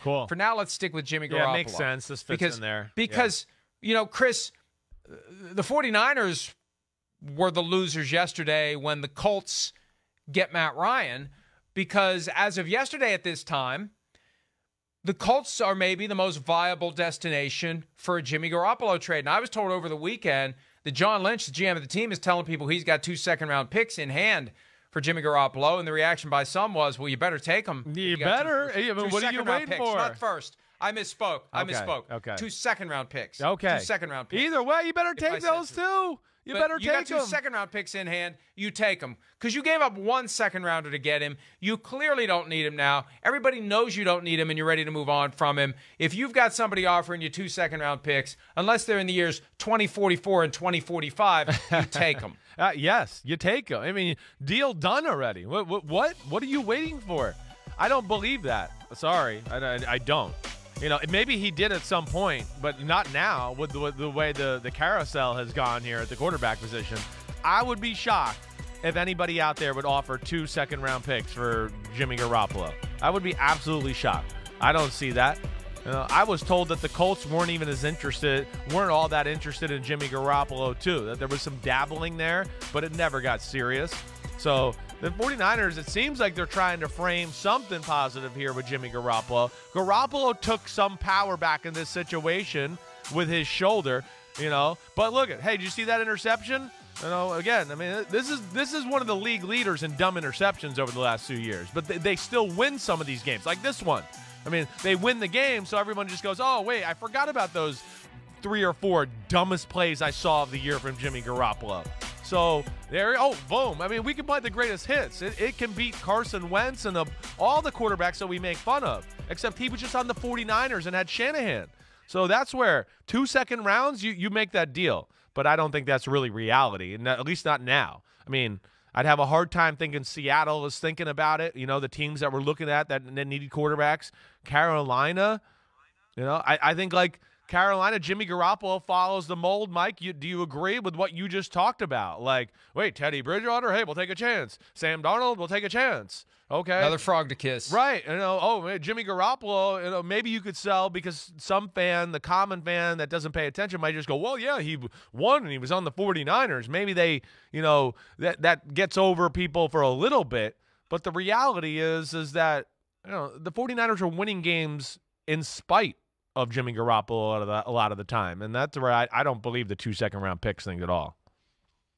Cool. For now, let's stick with Jimmy Garoppolo. Yeah, it makes sense. This fits in there. Because, Chris, the 49ers were the losers yesterday when the Colts get Matt Ryan, because as of yesterday at this time, the Colts are maybe the most viable destination for a Jimmy Garoppolo trade. And I was told over the weekend that John Lynch, the GM of the team, is telling people he's got 2 second-round picks in hand for Jimmy Garoppolo, and the reaction by some was, well, you better take them. You better. What are you waiting for? Not first. I misspoke. Okay. 2 second-round picks. Okay. 2 second-round picks. Either way, you better take those too. You better take them. You got 2 second-round picks in hand. You take them. Because you gave up 1 second-rounder to get him. You clearly don't need him now. Everybody knows you don't need him, and you're ready to move on from him. If you've got somebody offering you 2 second-round picks, unless they're in the years 2044 and 2045, you take them. Yes, you take them. I mean, deal done already. What are you waiting for? I don't believe that. Sorry, I don't. Maybe he did at some point, but not now with the way the carousel has gone here at the quarterback position. I would be shocked if anybody out there would offer 2 second-round picks for Jimmy Garoppolo. I would be absolutely shocked. I don't see that. I was told that the Colts weren't all that interested in Jimmy Garoppolo too, that there was some dabbling there, but it never got serious. So the 49ers, it seems like they're trying to frame something positive here with Jimmy Garoppolo. Garoppolo took some power back in this situation with his shoulder, But look at, hey, did you see that interception? Again, I mean, this is one of the league leaders in dumb interceptions over the last 2 years. But they still win some of these games, like this one. I mean, they win the game, so everyone just goes, oh, wait, I forgot about those 3 or 4 dumbest plays I saw of the year from Jimmy Garoppolo. So, boom. I mean, we can play the greatest hits. It can beat Carson Wentz and all the quarterbacks that we make fun of, except he was just on the 49ers and had Shanahan. So that's where 2 second rounds, you make that deal. But I don't think that's really reality, and at least not now. I mean, I'd have a hard time thinking Seattle is thinking about it. The teams that we're looking at that needed quarterbacks. Carolina, I think like Carolina, Jimmy Garoppolo follows the mold. Mike, do you agree with what you just talked about? Like, wait, Teddy Bridgewater, hey, we'll take a chance. Sam Darnold, we'll take a chance. Okay. Another frog to kiss. Right. Jimmy Garoppolo, maybe you could sell because some fan, the common fan that doesn't pay attention might just go, well, yeah, he won and he was on the 49ers. Maybe they, that gets over people for a little bit. But the reality is that, the 49ers are winning games in spite of Jimmy Garoppolo a lot of the time. And that's where I don't believe the 2 second-round picks thing at all.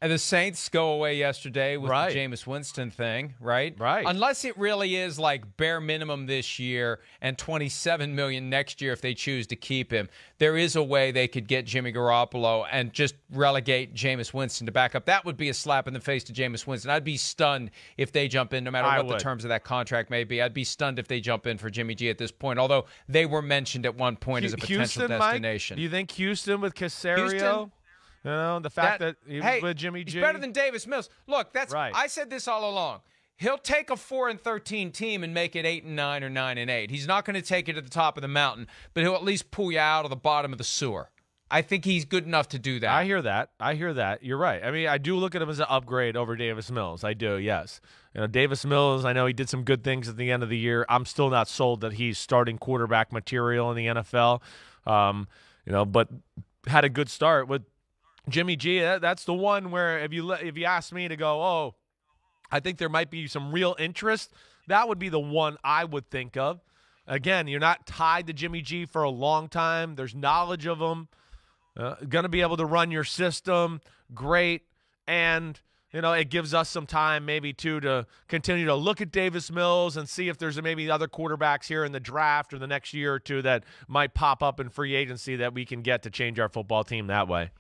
And the Saints go away yesterday with the Jameis Winston thing, right? Right. Unless it really is like bare minimum this year and $27 million next year if they choose to keep him, there is a way they could get Jimmy Garoppolo and just relegate Jameis Winston to back up. That would be a slap in the face to Jameis Winston. I'd be stunned if they jump in, no matter what the terms of that contract may be. I'd be stunned if they jump in for Jimmy G at this point, although they were mentioned at one point as a potential destination. Mike, do you think Houston with Caserio? The fact that he was with Jimmy G. He's better than Davis Mills. Look, that's right. I said this all along. He'll take a 4-13 team and make it 8-9 or 9-8. He's not going to take it to the top of the mountain, but he'll at least pull you out of the bottom of the sewer. I think he's good enough to do that. I hear that. You're right. I mean, I do look at him as an upgrade over Davis Mills. I do, yes. Davis Mills, I know he did some good things at the end of the year. I'm still not sold that he's starting quarterback material in the NFL. But had a good start with Jimmy G. That's the one where if you ask me to go, I think there might be some real interest, that would be the one I would think of. Again, you're not tied to Jimmy G for a long time. There's knowledge of him. Going to be able to run your system. Great. And, it gives us some time maybe to continue to look at Davis Mills and see if there's maybe other quarterbacks here in the draft or the next year or two that might pop up in free agency that we can get to change our football team that way.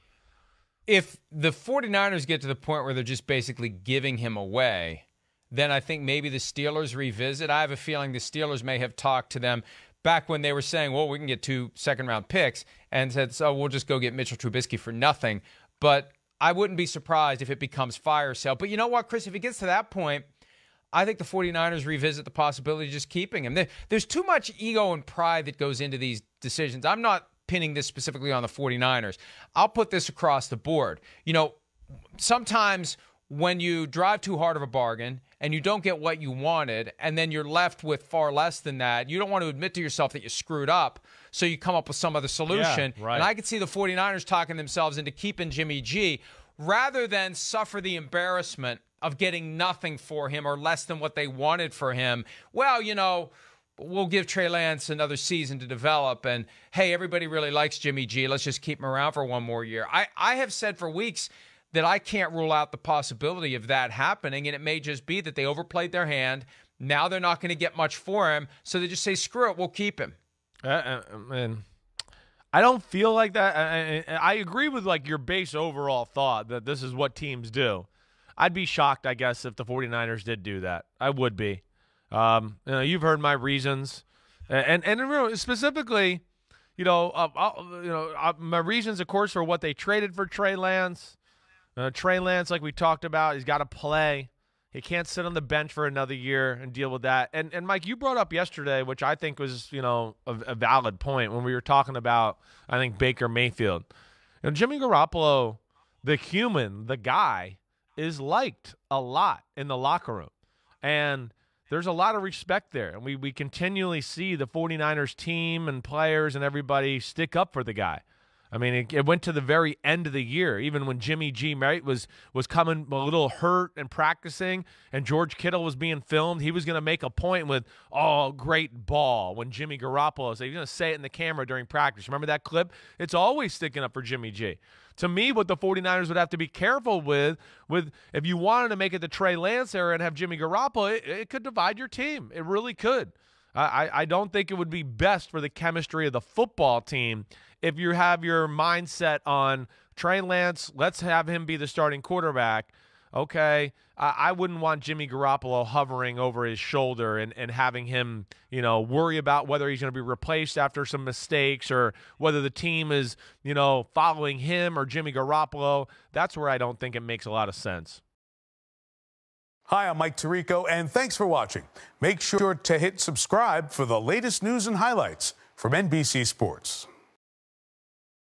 If the 49ers get to the point where they're just basically giving him away, then I think maybe the Steelers revisit. I have a feeling the Steelers may have talked to them back when they were saying, well, we can get 2 second-round picks, and said, so we'll just go get Mitchell Trubisky for nothing. But I wouldn't be surprised if it becomes fire sale. But you know what, Chris? If it gets to that point, I think the 49ers revisit the possibility of just keeping him. There's too much ego and pride that goes into these decisions. I'm not pinning this specifically on the 49ers. I'll put this across the board. Sometimes when you drive too hard of a bargain and you don't get what you wanted, and then you're left with far less than that, you don't want to admit to yourself that you screwed up, so you come up with some other solution. Yeah, right. And I could see the 49ers talking themselves into keeping Jimmy G rather than suffer the embarrassment of getting nothing for him or less than what they wanted for him. Well, we'll give Trey Lance another season to develop, and hey, everybody really likes Jimmy G. Let's just keep him around for one more year. I have said for weeks that I can't rule out the possibility of that happening, and it may just be that they overplayed their hand. Now they're not going to get much for him, so they just say, screw it, we'll keep him. Man, I don't feel like that. I agree with like your base overall thought that this is what teams do. I'd be shocked, I guess, if the 49ers did do that. I would be. You've heard my reasons, and specifically, my reasons, of course, for what they traded for Trey Lance. Trey Lance, like we talked about, he's got to play. He can't sit on the bench for another year and deal with that. And Mike, you brought up yesterday, which I think was a valid point when we were talking about, I think, Baker Mayfield. Jimmy Garoppolo, the human, the guy, is liked a lot in the locker room, and there's a lot of respect there. And we continually see the 49ers team and players and everybody stick up for the guy. I mean, it went to the very end of the year, even when Jimmy G was coming a little hurt and practicing, and George Kittle was being filmed. He was going to make a point with, oh, great ball, when Jimmy Garoppolo said, he's going to say it in the camera during practice. Remember that clip? It's always sticking up for Jimmy G. To me, what the 49ers would have to be careful with if you wanted to make it the Trey Lance era and have Jimmy Garoppolo, it could divide your team. It really could. I don't think it would be best for the chemistry of the football team if you have your mindset on Trey Lance, let's have him be the starting quarterback. Okay, I wouldn't want Jimmy Garoppolo hovering over his shoulder and having him, worry about whether he's going to be replaced after some mistakes or whether the team is, following him or Jimmy Garoppolo. That's where I don't think it makes a lot of sense. Hi, I'm Mike Tirico, and thanks for watching. Make sure to hit subscribe for the latest news and highlights from NBC Sports.